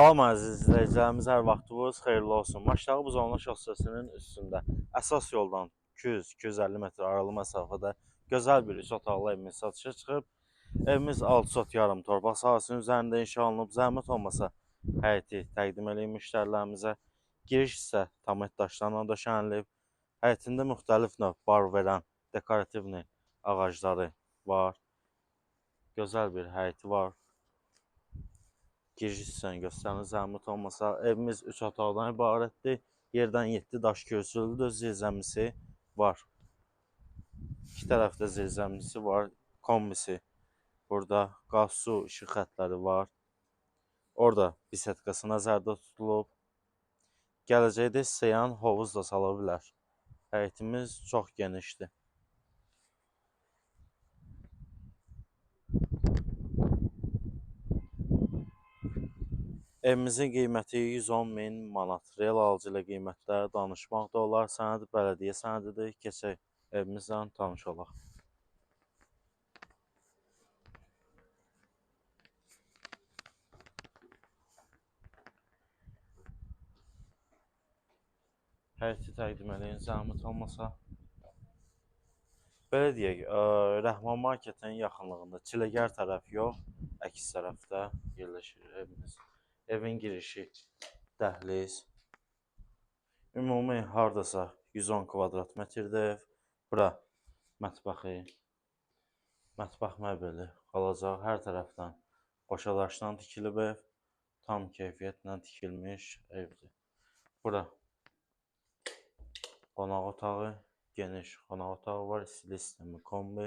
Salam əziz izləyicilərimiz, hər vaxtınız xeyirli olsun. Maştağı Buzovna şossesinin üstündə əsas yoldan 200-250 metr aralı məsafədə gözəl bir 3 otaqlı evimiz satışa çıxıb. Evimiz 6 sot yarım torpaq sahəsinin üzərində inşa olunub. Zəhmət olmasa həyəti təqdim edin müştərilərimizə. Giriş isə tamet daşlarla döşənilib. Həyətində müxtəlif növ bar verən dekorativ ağacları var. Gözəl bir həyəti var. Giriş hissəni göstərin, zəhmət olmasa. Evimiz 3 otaqdan ibarətdir. Yerdən 7 daş kürsülüdür, zirzəmisi var. İki tərəfdə zirzəmisi var, kombisi. Burada qaz, su, işıq xətləri var. Orada bisetkası nəzərdə tutulub. Gələcəkdə istəyən hovuz da sala bilər. Həyətimiz çox genişdir. Evimizin qiyməti 110.000 manat. Real alıcı ilə qiymətlər danışmaq da olar. Sənəd bələdiyyə sənədidir. Keçək evimizlə tanış olaq. Həyəti təqdim edin, zəhmət olmasa. Belə deyək, Rəhman marketin yaxınlığında, Çiləgər tərəf yox, əks tərəfdə yerləşir evimiz. Evin girişi dəhliz. Ümumi hardasa 110 kvadrat metrdir ev. Bura mətbəxi, mətbəx məbeli qalacaq. Hər tərəfdən qoşadaşdan tikilib ev. Tam keyfiyyətlə tikilmiş evdir. Bura qonaq otağı, geniş qonaq otağı var. İstilik sistemi kombi.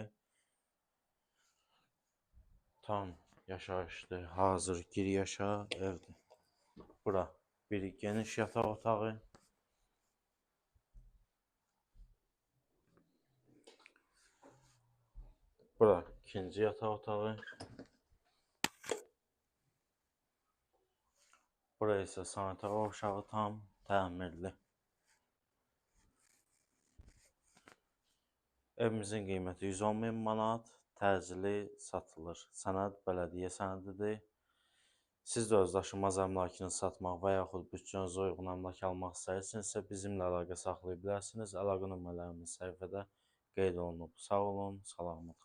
Tam yaşayışlı, hazır gir yaşa evdir. Bura bir geniş yataq otağı. Bura ikinci yataq otağı. Bura isə sanitar uşağı tam təmirli. Evimizin qiyməti 110.000 manat. Təcili satılır. Sənəd bələdiyyə sənədidir. Siz də öz daşınmaz əmlakını satmaq və yaxud bütçənizə uyğun əmlak almaq istəyirsinizsə bizimlə əlaqə saxlaya bilərsiniz. Əlaqə nömrələrimiz səhifədə qeyd olunub. Sağ olun, salamat.